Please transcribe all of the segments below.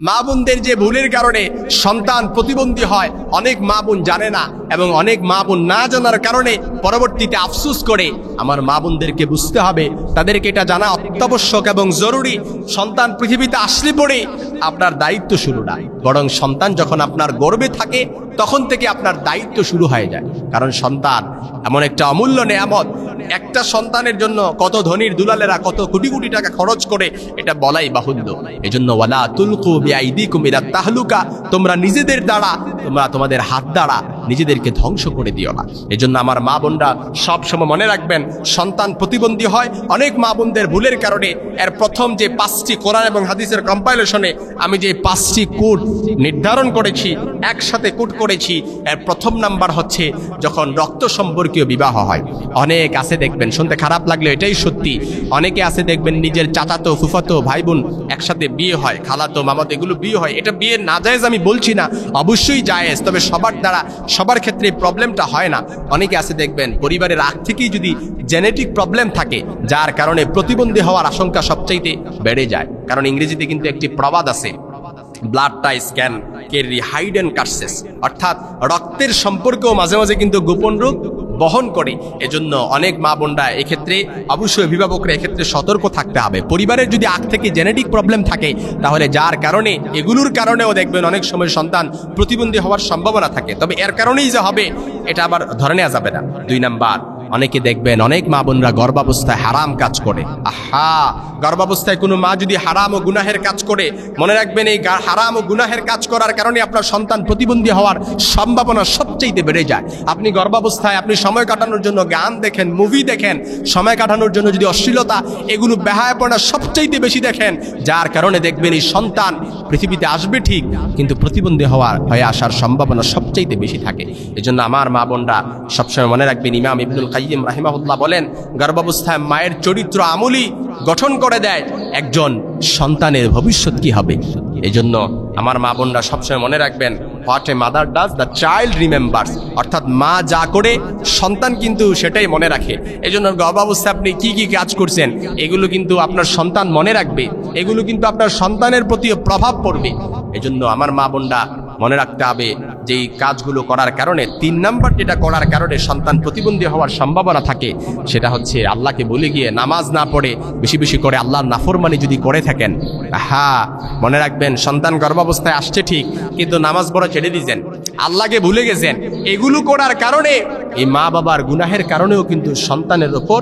মা বোনদের যে ভুলের কারণে সন্তান প্রতিবন্ধী হয়, অনেক মা বোন জানে না এবং অনেক মা বোন না জানার কারণে পরবর্তীতে আফসোস করে। আমার মা বোনদেরকে বুঝতে হবে, তাদেরকে এটা জানা অত্যাবশ্যক এবং জরুরি। সন্তান পৃথিবীতে আসলে পড়ে আপনার দায়িত্ব শুরু না, বরং সন্তান যখন আপনার গর্ভে থাকে তখন থেকে আপনার দায়িত্ব শুরু হয়ে যায়। কারণ সন্তান এমন একটা অমূল্য নেয়ামত, একটা সন্তানের জন্য কত ধনীর দুলালেরা কত কোটি কোটি টাকা খরচ করে এটা বলাই বাহুল্য। এজন্য ওয়ালা তুলকু বিআইদিকুম ইলা তাহলুকা, তোমরা নিজেদের দ্বারা, তোমরা তোমাদের হাত দ্বারা নিজেদেরকে ধ্বংস করে দিও না। এজন্য আমার মা বোনরা সবসময় মনে রাখবেন, সন্তান প্রতিবন্ধী হয় অনেক মা বোনদের ভুলের কারণে। এর প্রথম যে 5টি কোরআন এবং হাদিসের কম্পাইলেশনে আমি যে 5টি কোড নির্ধারণ করেছি, একসাথে কোড করেছি, এর প্রথম নাম্বার হচ্ছে যখন রক্ত সম্পর্কীয় বিবাহ হয়। অনেক আছে দেখবেন, শুনতে খারাপ লাগলে এটাই সত্যি, অনেকে আছে দেখবেন নিজের চাচাতো ফুফাতো ভাই বোন একসাথে বিয়ে হয়, খালাতো মামাতো এগুলো বিয়ে হয়। এটা বিয়ে না জায়েজ আমি বলছি না, অবশ্যই জায়েজ, তবে সবার দ্বারা সবার ক্ষেত্রে প্রবলেমটা হয় না। অনেকে আছে দেখবেন পরিবারের আগ থেকেই যদি জেনেটিক প্রবলেম থাকে, যার কারণে প্রতিবন্ধী হওয়ার আশঙ্কা সবচাইতে বেড়ে যায়। কারণ ইংরেজিতে কিন্তু একটি প্রবাদ আছে, blood ties can carry hidden curses, অর্থাৎ রক্তের সম্পর্কেও মাঝে মাঝে কিন্তু গোপন রূপ বহন করে। এজন্য অনেক মা বোনরা এক্ষেত্রে, অবশ্যই অভিভাবকরা এক্ষেত্রে সতর্ক থাকতে হবে। পরিবারের যদি আগ থেকে জেনেটিক প্রবলেম থাকে, তাহলে যার কারণে এগুলোর কারণেও দেখবেন অনেক সময় সন্তান প্রতিবন্ধী হওয়ার সম্ভাবনা থাকে। তবে এর কারণেই যে হবে এটা আবার ধরে নেওয়া যাবে না। 2 নাম্বার, অনেকে দেখবেন অনেক মা বোনরা গর্ভাবস্থায় হারাম কাজ করে। গর্ভাবস্থায় কোনো মা যদি হারাম ও গুনাহের কাজ করে, মনে রাখবেন এই হারাম ও গুনাহের কাজ করার কারণে আপনার সন্তান প্রতিবন্ধী হওয়ার সম্ভাবনা সবচেয়ে বেড়ে যায়। আপনি গর্ভাবস্থায় আপনি সময় কাটানোর জন্য গান দেখেন, মুভি দেখেন, সময় কাটানোর জন্য যদি অশ্লীলতা এগুলো বেহায়াপনা সবচেয়ে বেশি দেখেন, যার কারণে দেখবেন এই সন্তান পৃথিবীতে আসবে ঠিক, কিন্তু প্রতিবন্ধী হয়ে আসার সম্ভাবনা সবচেয়ে বেশি থাকে। এজন্য আমার মা বোনরা সবসময় মনে রাখবেন, ইমাম ইবনুল কাইয়িম রাহিমাহুল্লাহ বলেন, গর্ভাবস্থায় মায়ের চরিত্র আমূলি গঠন করে দেয় একজন সন্তানের ভবিষ্যৎ কি হবে। এজন্য আমার মা বোনরা সবসময় মনে রাখবেন, what a mother does the child remembers, অর্থাৎ মা যা করে সন্তান কিন্তু সেটাই মনে রাখে। এজন্য গর্ভাবস্থায় আপনি কি কি কাজ করছেন এগুলো কিন্তু আপনার সন্তান মনে রাখবে, এগুলো কিন্তু আপনার সন্তানের প্রতিও প্রভাব পড়বে। এজন্য আমার মা বোনরা মনে রাখতে হবে যে এই কাজগুলো করার কারণে 3 নাম্বার যেটা করার কারণে সন্তান প্রতিবন্ধী হওয়ার সম্ভাবনা থাকে, সেটা হচ্ছে আল্লাহকে ভুলে গিয়ে নামাজ না পড়ে বেশি বেশি করে আল্লাহর নাফরমানি যদি করে থাকেন। মনে রাখবেন, সন্তান গর্ভাবস্থায় আসছে ঠিক, কিন্তু নামাজ পড়া ছেড়ে দিয়েছেন, আল্লাহকে ভুলে গেছেন। এগুলো করার কারণে এই মা বাবার গুনাহের কারণেও কিন্তু সন্তানের উপর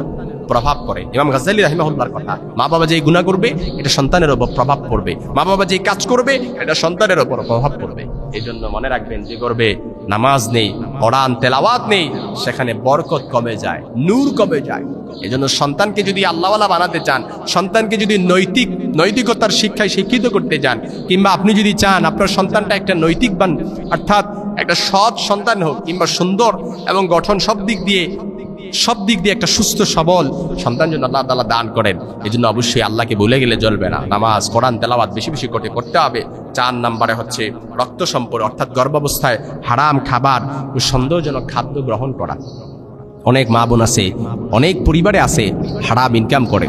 প্রভাব পড়ে। ইমাম গাজ্জালী রাহিমাহুল্লাহর কথা, মা বাবা যেই গুনাহ করবে এটা সন্তানের উপর প্রভাব পড়বে, মা বাবা যেই কাজ করবে এটা সন্তানের উপর প্রভাব পড়বে। এই জন্য মনে রাখবেন, যে গর্বে নামাজ নেই, কোরআন তেলাওয়াত নেই, সেখানে বরকত কমে যায়, নূর কমে যায়। এই জন্য সন্তানকে যদি আল্লাহওয়ালা বানাতে চান, সন্তানকে যদি নৈতিকতার শিক্ষায় শিক্ষিত করতে চান, কিংবা আপনি যদি চান আপনার সন্তানটা একটা নৈতিকবান অর্থাৎ একটা সৎ সন্তান হোক, কিংবা সুন্দর এবং গঠন সব দিক দিয়ে একটা সুস্থ সবল সন্তান যেন আল্লাহ তাআলা দান করেন, এই জন্য অবশ্যই আল্লাহকে ভুলে গেলে চলবে না। নামাজ, কোরআন তেলাওয়াত বেশি বেশি করতে হবে। 4 নাম্বারে হচ্ছে রক্ত সম্পর্ক, অর্থাৎ গর্ভাবস্থায় হারাম খাবার ও সন্দেহজনক খাদ্য গ্রহণ করা। অনেক মা বোন আছে, অনেক পরিবারে আছে হারাম ইনকাম করে।